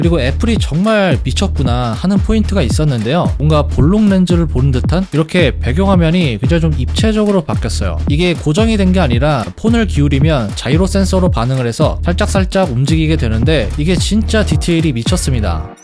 그리고 애플이 정말 미쳤구나 하는 포인트가 있었는데요. 뭔가 볼록 렌즈를 보는 듯한 이렇게 배경화면이 굉장히 좀 입체적으로 바뀌었어요. 이게 고정이 된 게 아니라 폰을 기울이면 자이로 센서로 반응을 해서 살짝살짝 움직이게 되는데 이게 진짜 디테일이 미쳤습니다.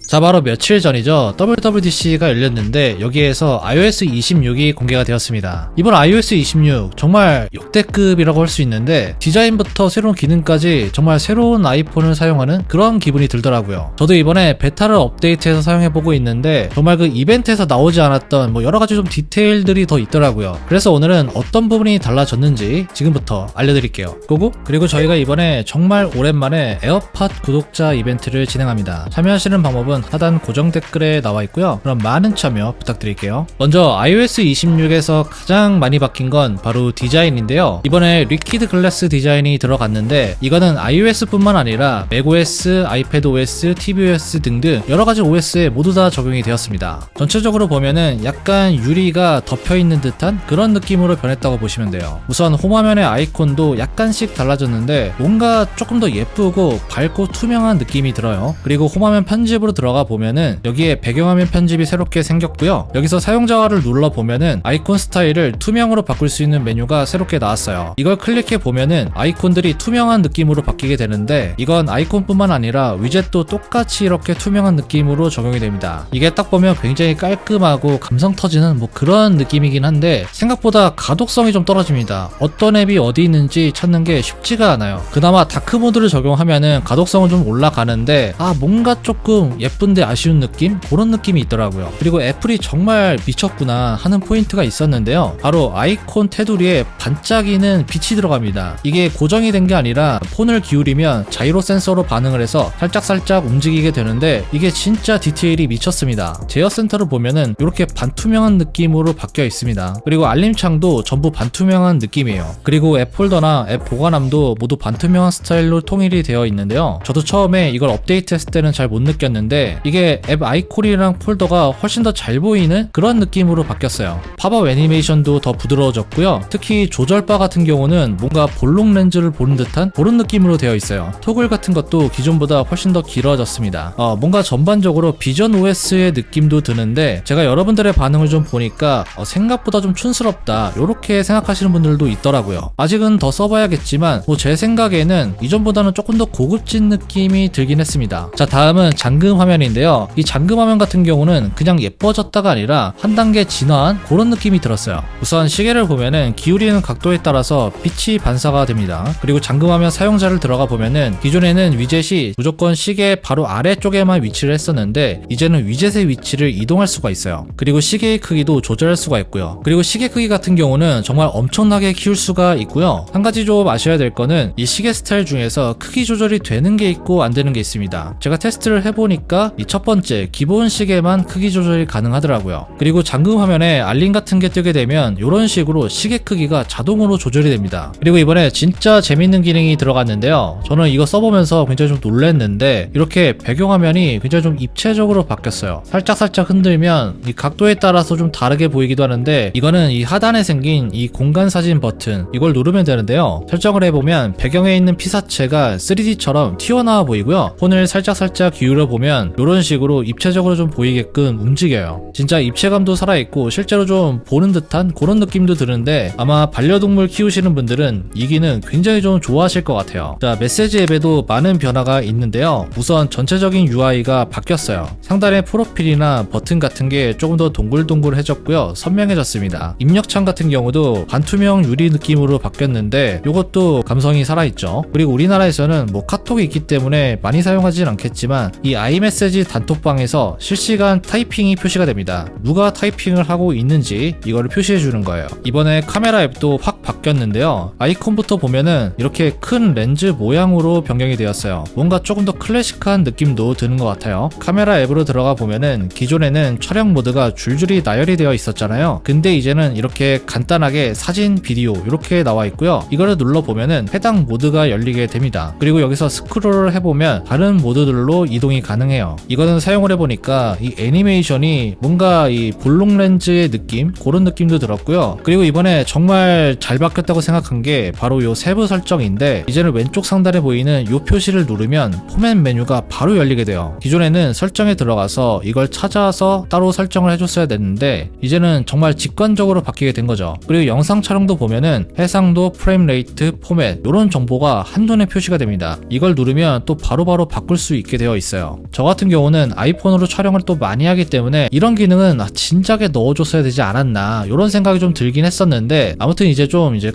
자, 바로 며칠 전이죠. WWDC가 열렸는데 여기에서 iOS 26이 공개가 되었습니다. 이번 iOS 26 정말 역대급이라고 할 수 있는데 디자인부터 새로운 기능까지 정말 새로운 아이폰을 사용하는 그런 기분이 들더라고요. 저도 이번에 베타를 업데이트해서 사용해보고 있는데 정말 그 이벤트에서 나오지 않았던 뭐 여러가지 좀 디테일들이 더 있더라고요. 그래서 오늘은 어떤 부분이 달라졌는지 지금부터 알려드릴게요. 고고! 그리고 저희가 이번에 정말 오랜만에 에어팟 구독자 이벤트를 진행합니다. 참여하시는 방법은 하단 고정 댓글에 나와 있고요. 그럼 많은 참여 부탁드릴게요. 먼저 iOS 26에서 가장 많이 바뀐 건 바로 디자인인데요. 이번에 리퀴드 글래스 디자인이 들어갔는데 이거는 iOS 뿐만 아니라 macOS, iPadOS, tvOS 등등 여러가지 OS에 모두 다 적용이 되었습니다. 전체적으로 보면은 약간 유리가 덮여있는 듯한 그런 느낌으로 변했다고 보시면 돼요. 우선 홈화면의 아이콘도 약간씩 달라졌는데 뭔가 조금 더 예쁘고 밝고 투명한 느낌이 들어요. 그리고 홈화면 편집으로 들어가 보면은 여기에 배경화면 편집이 새롭게 생겼고요. 여기서 사용자화를 눌러보면은 아이콘 스타일을 투명으로 바꿀 수 있는 메뉴가 새롭게 나왔어요. 이걸 클릭해 보면은 아이콘들이 투명한 느낌으로 바뀌게 되는데 이건 아이콘뿐만 아니라 위젯도 똑같이 이렇게 투명한 느낌으로 적용이 됩니다. 이게 딱 보면 굉장히 깔끔하고 감성 터지는 뭐 그런 느낌이긴 한데 생각보다 가독성이 좀 떨어집니다. 어떤 앱이 어디 있는지 찾는 게 쉽지가 않아요. 그나마 다크 모드를 적용하면은 가독성은 좀 올라가는데 뭔가 조금 예쁜데 아쉬운 느낌? 그런 느낌이 있더라고요. 그리고 애플이 정말 미쳤구나 하는 포인트가 있었는데요. 바로 아이콘 테두리에 반짝이는 빛이 들어갑니다. 이게 고정이 된 게 아니라 폰을 기울이면 자이로 센서로 반응을 해서 살짝살짝 움직이게 되는데 이게 진짜 디테일이 미쳤습니다. 제어 센터를 보면은 이렇게 반투명한 느낌으로 바뀌어 있습니다. 그리고 알림창도 전부 반투명한 느낌이에요. 그리고 앱 폴더나 앱 보관함도 모두 반투명한 스타일로 통일이 되어 있는데요. 저도 처음에 이걸 업데이트했을 때는 잘 못 느꼈는데 이게 앱 아이콘이랑 폴더가 훨씬 더 잘 보이는 그런 느낌으로 바뀌었어요. 팝업 애니메이션도 더 부드러워졌고요. 특히 조절바 같은 경우는 뭔가 볼록 렌즈를 보는 듯한 그런 느낌으로 되어 있어요. 토글 같은 것도 기존보다 훨씬 더 길어졌습니다. 뭔가 전반적으로 비전 OS의 느낌도 드는데 제가 여러분들의 반응을 좀 보니까 생각보다 좀 촌스럽다 이렇게 생각하시는 분들도 있더라고요. 아직은 더 써봐야겠지만 제 생각에는 이전보다는 조금 더 고급진 느낌이 들긴 했습니다. 자, 다음은 잠금 화면인데요. 이 잠금 화면 같은 경우는 그냥 예뻐졌다가 아니라 한 단계 진화한 그런 느낌이 들었어요. 우선 시계를 보면은 기울이는 각도에 따라서 빛이 반사가 됩니다. 그리고 잠금 화면 사용자를 들어가 보면은 기존에는 위젯이 무조건 시계 바로 아래쪽에만 위치를 했었는데 이제는 위젯의 위치를 이동할 수가 있어요. 그리고 시계의 크기도 조절할 수가 있고요. 그리고 시계 크기 같은 경우는 정말 엄청나게 키울 수가 있고요. 한 가지 좀 아셔야 될 거는 이 시계 스타일 중에서 크기 조절이 되는 게 있고 안 되는 게 있습니다. 제가 테스트를 해보니까 이 첫 번째 기본 시계만 크기 조절이 가능하더라고요. 그리고 잠금 화면에 알림 같은 게 뜨게 되면 이런 식으로 시계 크기가 자동으로 조절이 됩니다. 그리고 이번에 진짜 재밌는 기능이 들어갔는데요. 저는 이거 써보면서 굉장히 좀 놀랐는데 이렇게 배경화면이 굉장히 좀 입체적으로 바뀌었어요. 살짝살짝 흔들면 이 각도에 따라서 좀 다르게 보이기도 하는데 이거는 이 하단에 생긴 이 공간 사진 버튼 이걸 누르면 되는데요. 설정을 해보면 배경에 있는 피사체가 3D처럼 튀어나와 보이고요. 폰을 살짝살짝 기울여 보면 이런 식으로 입체적으로 좀 보이게끔 움직여요. 진짜 입체감도 살아있고 실제로 좀 보는 듯한 그런 느낌도 드는데 아마 반려동물 키우시는 분들은 이 기능 굉장히 좀 좋아하실 것 같아요. 자, 메시지 앱에도 많은 변화가 있는데요. 우선 전체적인 UI가 바뀌었어요. 상단의 프로필이나 버튼 같은 게 조금 더 동글동글해졌고요. 선명해졌습니다. 입력창 같은 경우도 반투명 유리 느낌으로 바뀌었는데 이것도 감성이 살아있죠. 그리고 우리나라에서는 카톡이 있기 때문에 많이 사용하진 않겠지만 이 iMessage 단톡방에서 실시간 타이핑이 표시가 됩니다. 누가 타이핑을 하고 있는지 이거를 표시해 주는 거예요. 이번에 카메라 앱도 확 바뀌었는데요. 아이콘부터 보면은 이렇게 큰 렌즈 모양으로 변경이 되었어요. 뭔가 조금 더 클래식한 느낌도 드는 것 같아요. 카메라 앱으로 들어가 보면은 기존에는 촬영 모드가 줄줄이 나열이 되어 있었잖아요. 근데 이제는 이렇게 간단하게 사진, 비디오 이렇게 나와 있고요. 이거를 눌러보면은 해당 모드가 열리게 됩니다. 그리고 여기서 스크롤을 해보면 다른 모드들로 이동이 가능해요. 있어요. 이거는 사용을 해보니까 이 애니메이션이 뭔가 이 볼록 렌즈의 느낌? 그런 느낌도 들었고요. 그리고 이번에 정말 잘 바뀌었다고 생각한 게 바로 요 세부 설정인데, 이제는 왼쪽 상단에 보이는 요 표시를 누르면 포맷 메뉴가 바로 열리게 돼요. 기존에는 설정에 들어가서 이걸 찾아서 따로 설정을 해줬어야 됐는데 이제는 정말 직관적으로 바뀌게 된 거죠. 그리고 영상 촬영도 보면은 해상도, 프레임 레이트, 포맷 이런 정보가 한눈에 표시가 됩니다. 이걸 누르면 또 바로바로 바꿀 수 있게 되어 있어요. 저 같은 경우는 아이폰으로 촬영을 또 많이 하기 때문에 이런 기능은 진작에 넣어줬어야 되지 않았나 이런 생각이 좀 들긴 했었는데, 아무튼 이제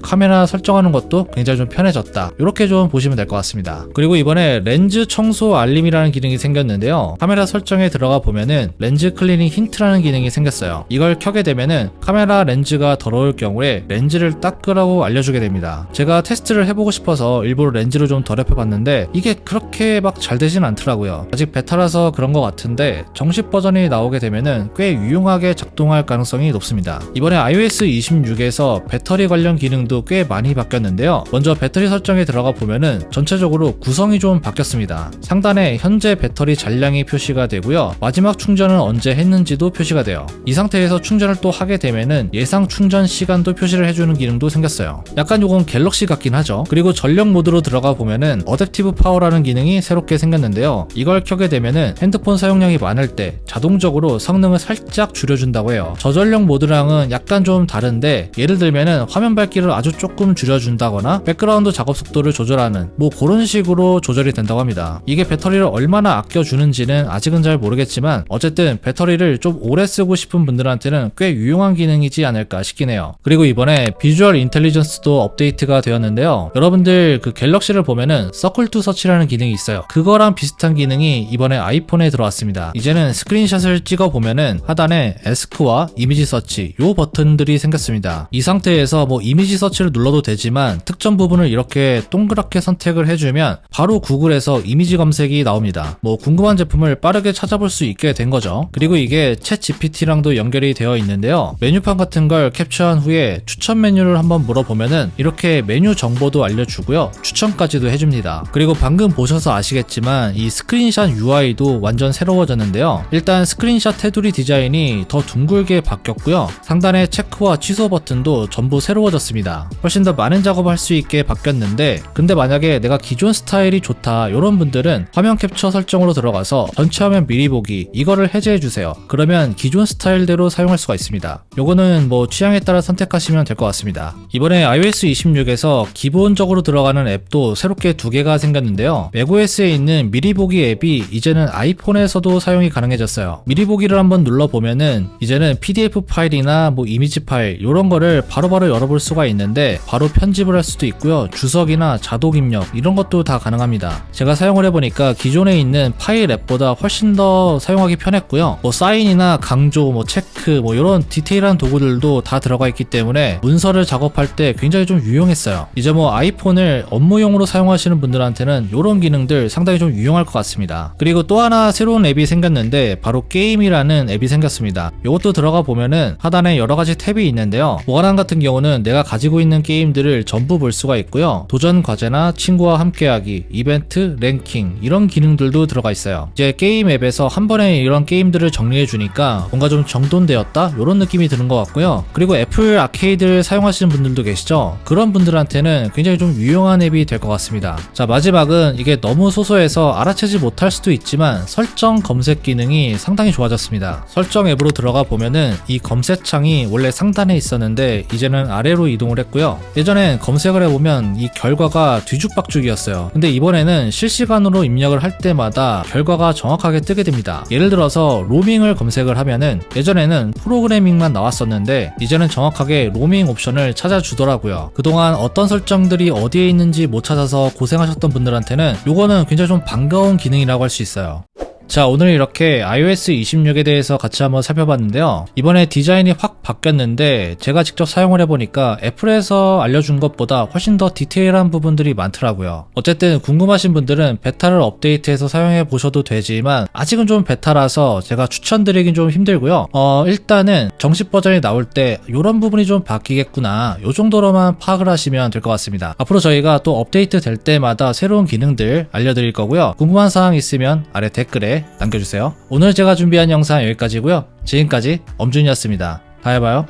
카메라 설정하는 것도 굉장히 좀 편해졌다, 이렇게 좀 보시면 될 것 같습니다. 그리고 이번에 렌즈 청소 알림이라는 기능이 생겼는데요, 카메라 설정에 들어가 보면은 렌즈 클리닝 힌트라는 기능이 생겼어요. 이걸 켜게 되면은 카메라 렌즈가 더러울 경우에 렌즈를 닦으라고 알려주게 됩니다. 제가 테스트를 해보고 싶어서 일부러 렌즈를 좀 덜협해봤는데 이게 그렇게 막 잘 되진 않더라고요. 아직 베타라서 그런 것 같은데 정식 버전이 나오게 되면은 꽤 유용하게 작동할 가능성이 높습니다. 이번에 iOS 26에서 배터리 관련 기능도 꽤 많이 바뀌었는데요, 먼저 배터리 설정에 들어가 보면은 전체적으로 구성이 좀 바뀌었습니다. 상단에 현재 배터리 잔량이 표시가 되고요, 마지막 충전은 언제 했는지도 표시가 돼요. 이 상태에서 충전을 또 하게 되면은 예상 충전 시간도 표시를 해주는 기능도 생겼어요. 약간 요건 갤럭시 같긴 하죠. 그리고 전력 모드로 들어가 보면은 어댑티브 파워라는 기능이 새롭게 생겼는데요, 이걸 켜게 되면은 핸드폰 사용량이 많을 때 자동적으로 성능을 살짝 줄여준다고 해요. 저전력 모드랑은 약간 좀 다른데, 예를 들면은 화면 밝기를 아주 조금 줄여준다거나 백그라운드 작업 속도를 조절하는 그런 식으로 조절이 된다고 합니다. 이게 배터리를 얼마나 아껴주는지는 아직은 잘 모르겠지만 어쨌든 배터리를 좀 오래 쓰고 싶은 분들한테는 꽤 유용한 기능이지 않을까 싶긴 해요. 그리고 이번에 비주얼 인텔리전스도 업데이트가 되었는데요, 여러분들 그 갤럭시를 보면은 서클 투 서치라는 기능이 있어요. 그거랑 비슷한 기능이 이번에 아이폰에 들어왔습니다. 이제는 스크린샷을 찍어 보면은 하단에 에스크와 이미지 서치 요 버튼들이 생겼습니다. 이 상태에서 이미지 서치를 눌러도 되지만 특정 부분을 이렇게 동그랗게 선택을 해주면 바로 구글에서 이미지 검색이 나옵니다. 궁금한 제품을 빠르게 찾아볼 수 있게 된 거죠. 그리고 이게 챗 GPT랑도 연결이 되어 있는데요, 메뉴판 같은 걸 캡처한 후에 추천 메뉴를 한번 물어보면은 이렇게 메뉴 정보도 알려주고요, 추천까지도 해줍니다. 그리고 방금 보셔서 아시겠지만 이 스크린샷 UI도 완전 새로워졌는데요, 일단 스크린샷 테두리 디자인이 더 둥글게 바뀌었고요, 상단의 체크와 취소 버튼도 전부 새로워졌습니다. 훨씬 더 많은 작업을 할 수 있게 바뀌었는데, 근데 만약에 내가 기존 스타일이 좋다 이런 분들은 화면 캡처 설정으로 들어가서 전체 화면 미리 보기 이거를 해제해주세요. 그러면 기존 스타일대로 사용할 수가 있습니다. 요거는 취향에 따라 선택하시면 될 것 같습니다. 이번에 iOS 26에서 기본적으로 들어가는 앱도 새롭게 2개가 생겼는데요, macOS에 있는 미리 보기 앱이 이제는 아이폰에서도 사용이 가능해졌어요. 미리 보기를 한번 눌러보면은 이제는 PDF 파일이나 이미지 파일 이런 거를 바로바로 열어볼 수가 있는데, 바로 편집을 할 수도 있고요, 주석이나 자동 입력 이런 것도 다 가능합니다. 제가 사용을 해보니까 기존에 있는 파일 앱보다 훨씬 더 사용하기 편했고요, 사인이나 강조, 체크 이런 디테일한 도구들도 다 들어가 있기 때문에 문서를 작업할 때 굉장히 좀 유용했어요. 이제 아이폰을 업무용으로 사용하시는 분들한테는 이런 기능들 상당히 좀 유용할 것 같습니다. 그리고 또 하나 새로운 앱이 생겼는데 바로 게임이라는 앱이 생겼습니다. 이것도 들어가 보면은 하단에 여러가지 탭이 있는데요, 보관함 같은 경우는 내가 가지고 있는 게임들을 전부 볼 수가 있고요, 도전 과제나 친구와 함께하기, 이벤트, 랭킹 이런 기능들도 들어가 있어요. 이제 게임 앱에서 한 번에 이런 게임들을 정리해 주니까 뭔가 좀 정돈되었다 이런 느낌이 드는 것 같고요. 그리고 애플 아케이드를 사용하시는 분들도 계시죠? 그런 분들한테는 굉장히 좀 유용한 앱이 될 것 같습니다. 자, 마지막은 이게 너무 소소해서 알아채지 못할 수도 있지만 설정 검색 기능이 상당히 좋아졌습니다. 설정 앱으로 들어가 보면은 이 검색창이 원래 상단에 있었는데 이제는 아래로 이동을 했고요, 예전엔 검색을 해보면 이 결과가 뒤죽박죽이었어요. 근데 이번에는 실시간으로 입력을 할 때마다 결과가 정확하게 뜨게 됩니다. 예를 들어서 로밍을 검색을 하면은 예전에는 프로그래밍만 나왔었는데 이제는 정확하게 로밍 옵션을 찾아주더라고요. 그동안 어떤 설정들이 어디에 있는지 못 찾아서 고생하셨던 분들한테는 요거는 굉장히 좀 반가운 기능이라고 할 수 있어요. 자, 오늘 이렇게 iOS 26에 대해서 같이 한번 살펴봤는데요, 이번에 디자인이 확 바뀌었는데 제가 직접 사용을 해보니까 애플에서 알려준 것보다 훨씬 더 디테일한 부분들이 많더라고요. 어쨌든 궁금하신 분들은 베타를 업데이트해서 사용해 보셔도 되지만 아직은 좀 베타라서 제가 추천드리긴 좀 힘들고요, 일단은 정식 버전이 나올 때 이런 부분이 좀 바뀌겠구나 요 정도로만 파악을 하시면 될 것 같습니다. 앞으로 저희가 또 업데이트 될 때마다 새로운 기능들 알려드릴 거고요, 궁금한 사항 있으면 아래 댓글에 댓글에 남겨주세요. 오늘 제가 준비한 영상 여기까지고요. 지금까지 엄준이었습니다. 다음에 봐요.